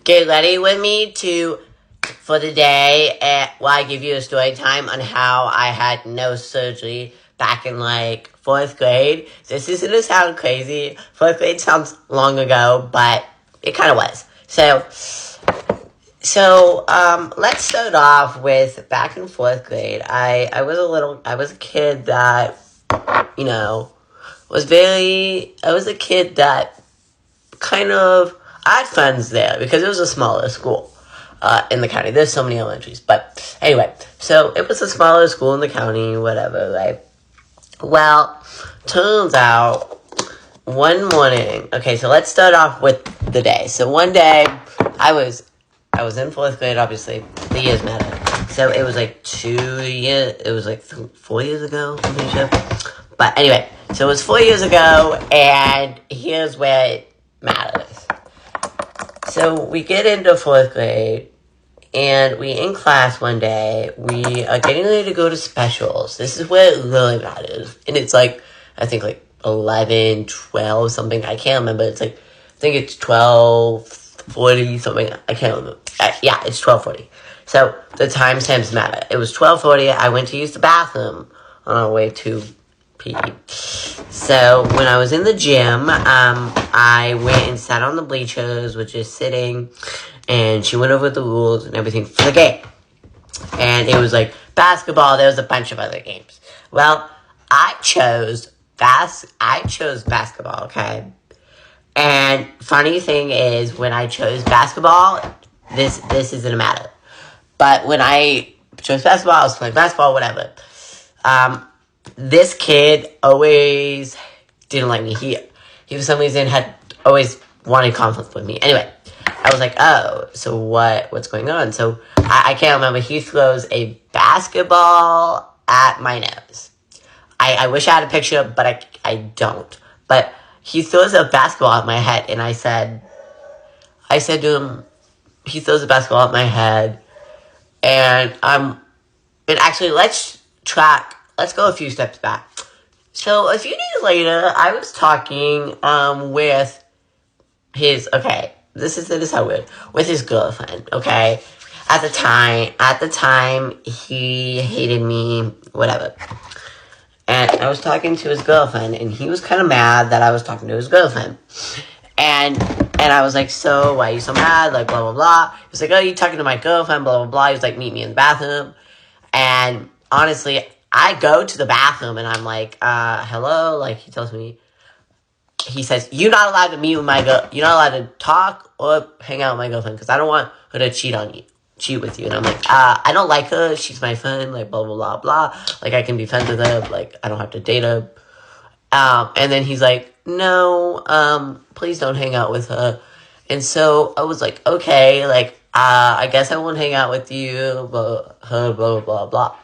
get ready with me for the day while I give you a story time on how I had nose surgery back in like 4th grade. This is going to sound crazy. 4th grade sounds long ago, but it kind of was. So let's start off with back in 4th grade. I was a kid that, I was a kid that I had friends there because it was a smaller school in the county. There's so many elementaries. But anyway, so it was a smaller school in the county, whatever, right? Well, turns out one morning, okay, so let's start off with the day. So one day, I was in 4th grade, obviously. The years matter. So it was like 4 years ago, I'm pretty sure. But anyway, so it was 4 years ago, and here's where it matters. So we get into 4th grade, and we in class one day, we are getting ready to go to specials. This is where it really matters. And it's like, I think like 11, 12, something. I can't remember. I think it's 12:40, something. I can't remember. Yeah, it's 12:40. So the timestamps matter. It was 12:40. I went to use the bathroom on our way to PE. So when I was in the gym, I went and sat on the bleachers, was just sitting, and she went over the rules and everything for the game. And it was like basketball. There was a bunch of other games. Well, I chose basketball, okay? And funny thing is, when I chose basketball, this isn't a matter. But when I chose basketball, I was playing basketball, whatever. This kid always didn't like me. He for some reason had always wanted conflict with me. Anyway, I was like, oh, so what's going on? So I can't remember. He throws a basketball at my nose. I wish I had a picture, but I don't. But he throws a basketball at my head, and I said to him, he throws a basketball at my head, and actually, let's go a few steps back. So a few days later, I was talking with his, okay, this is how weird, with his girlfriend, okay? At the time, he hated me, whatever. And I was talking to his girlfriend, and he was kind of mad that I was talking to his girlfriend. And I was like, so, why are you so mad? Like, blah, blah, blah. He was like, oh, you talking to my girlfriend, blah, blah, blah. He was like, meet me in the bathroom. And honestly, I go to the bathroom, and I'm like, hello? Like, he tells me, he says, you're not allowed to meet with my girl. You're not allowed to talk or hang out with my girlfriend, because I don't want her to cheat with you. And I'm like, I don't like her. She's my friend. Like, blah, blah, blah, blah. Like, I can be friends with her. Like, I don't have to date her. And then he's like, no, please don't hang out with her. And so I was like, okay, like, I guess I won't hang out with you, blah, blah, blah, blah.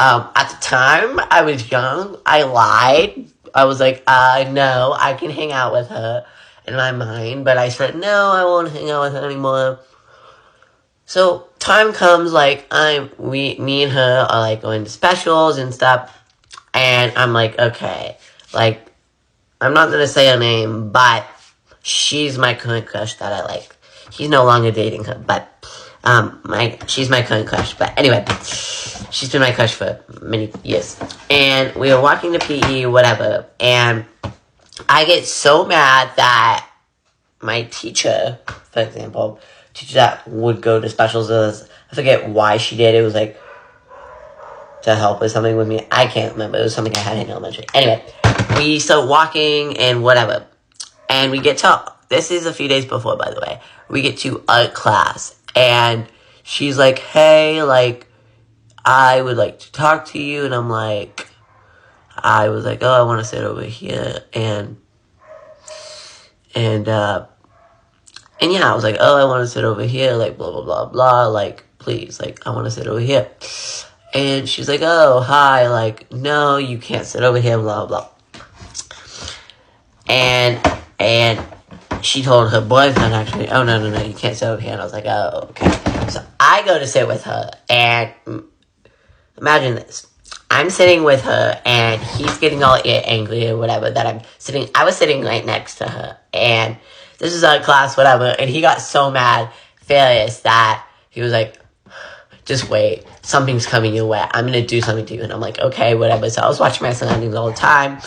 At the time, I was young. I lied. I was like, no, I can hang out with her in my mind. But I said, no, I won't hang out with her anymore. So time comes, like, me and her are like going to specials and stuff, and I'm like, okay, like, I'm not gonna say her name, but she's my current crush that I like. He's no longer dating her, but she's my current crush. But anyway, she's been my crush for many years, and we were walking to PE, whatever, and I get so mad that my teacher, for example, that would go to specials. I forget why she did. It was like to help with something with me. I can't remember. It was something I had in elementary. Anyway, we start walking and whatever. And we get to, this is a few days before, by the way. We get to art class. And she's like, hey, like, I would like to talk to you. And I'm like, I was like, oh, I want to sit over here. And yeah, I was like, oh, I want to sit over here, like, blah, blah, blah, blah, like, please, like, I want to sit over here. And she's like, oh, hi, like, no, you can't sit over here, blah, blah. And she told her boyfriend, actually, oh, no, you can't sit over here. And I was like, oh, okay. So I go to sit with her, and imagine this. I'm sitting with her, and he's getting all angry or whatever that I was sitting right next to her, and this is our class, whatever. And he got so mad, furious, that he was like, just wait, something's coming your way. I'm going to do something to you. And I'm like, okay, whatever. So I was watching my surroundings all the time.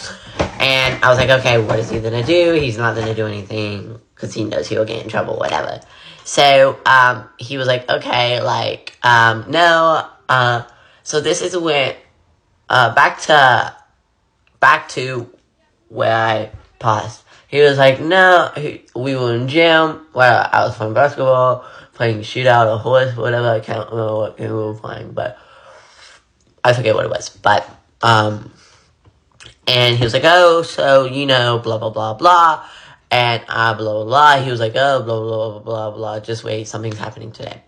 And I was like, okay, what is he going to do? He's not going to do anything because he knows he'll get in trouble, whatever. So he was like, okay, like, no. So this is when, back to where I paused. He was like, no, we were in gym where I was playing basketball, playing shootout or horse, whatever. I can't remember what game we were playing, but I forget what it was. But, and he was like, oh, so, you know, blah, blah, blah, blah. And, blah, blah, blah. He was like, oh, blah, blah, blah, blah, blah. Just wait, something's happening today.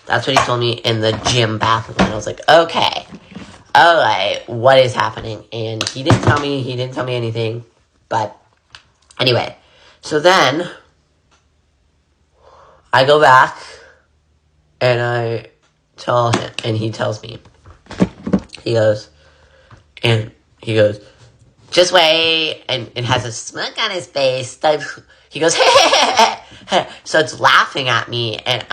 That's what he told me in the gym bathroom. And I was like, okay. Alright, what is happening? And he didn't tell me anything. But, anyway. So then, I go back, and I tell him, and he tells me. He goes, just wait, and it has a smirk on his face. He goes, starts laughing at me, and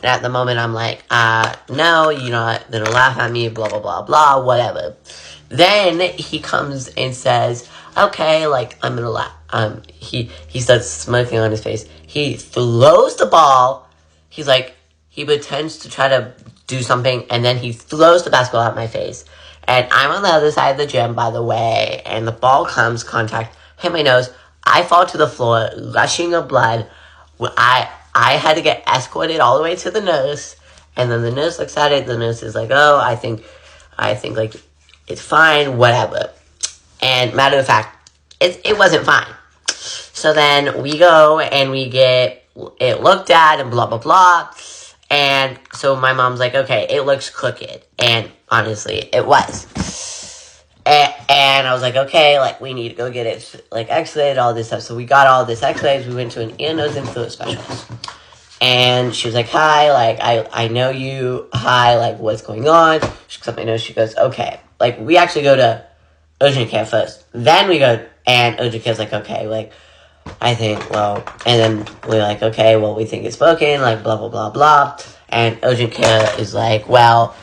at the moment, I'm like, no, you're not gonna laugh at me, blah, blah, blah, blah, whatever. Then he comes and says, okay, like, I'm gonna laugh. He starts smirking on his face. He throws the ball. He's like, he pretends to try to do something, and then he throws the basketball at my face. And I'm on the other side of the gym, by the way, and the ball comes, contact, hit my nose. I fall to the floor, gushing of blood. I had to get escorted all the way to the nurse, and then the nurse looks at it. The nurse is like, oh, I think like it's fine, whatever. And matter of fact, it wasn't fine. So then we go and we get it looked at and blah blah blah. And so my mom's like, okay, it looks crooked, and honestly, it was. And I was like, okay, like, we need to go get it, like, x-rayed, all this stuff. So we got all this x-rays. We went to an ear, nose, and throat specialist. And she was like, hi, like, I know you. Hi, like, what's going on? She looks at my nose. She goes, okay. Like, we actually go to urgent care first. Then we go, and urgent care's like, okay, like, I think, well, and then we're like, okay, well, we think it's broken, like, blah, blah, blah, blah. And urgent care is like, well,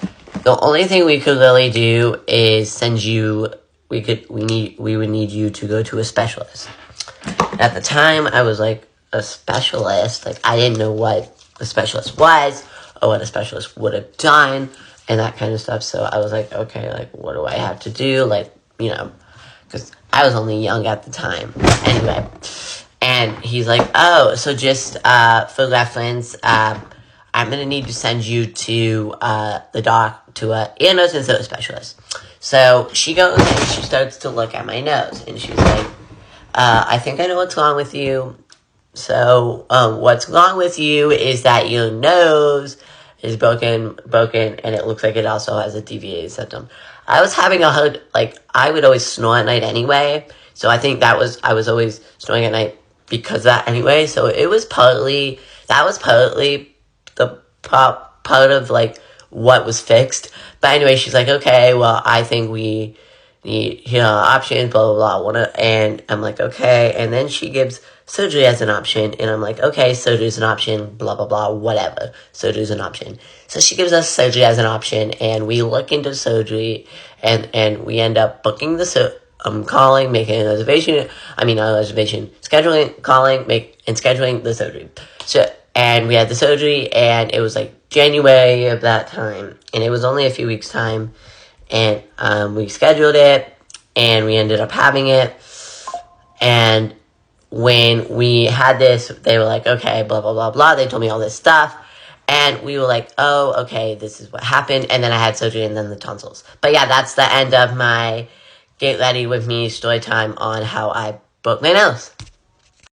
the only thing we could really do is send you, we would need you to go to a specialist. At the time, I was like, a specialist, like, I didn't know what a specialist was, or what a specialist would have done, and that kind of stuff, so I was like, okay, like, what do I have to do, like, you know, because I was only young at the time, anyway, and he's like, oh, so just, for reference, I'm gonna need to send you to to a ear, nose, and throat specialist. So she goes and she starts to look at my nose, and she's like, I think I know what's wrong with you. So, what's wrong with you is that your nose is broken, and it looks like it also has a deviated septum. I was having a hard, like, I would always snore at night anyway, so I think I was always snoring at night because of that anyway, so that was partly the part of, like, what was fixed. But anyway, she's like, okay, well, I think we need, options, blah, blah, blah, and I'm like, okay, and then she gives surgery as an option, and I'm like, okay, surgery is an option, blah, blah, blah, whatever, surgery is an option. So she gives us surgery as an option, and we look into surgery, and we end up booking calling, making a reservation, scheduling, calling, and scheduling the surgery. So, and we had the surgery, and it was like January of that time, and it was only a few weeks' time, and we scheduled it, and we ended up having it, and when we had this, they were like, okay, blah, blah, blah, blah, they told me all this stuff, and we were like, oh, okay, this is what happened, and then I had surgery, and then the tonsils. But yeah, that's the end of my Get Ready With Me story time on how I broke my nose.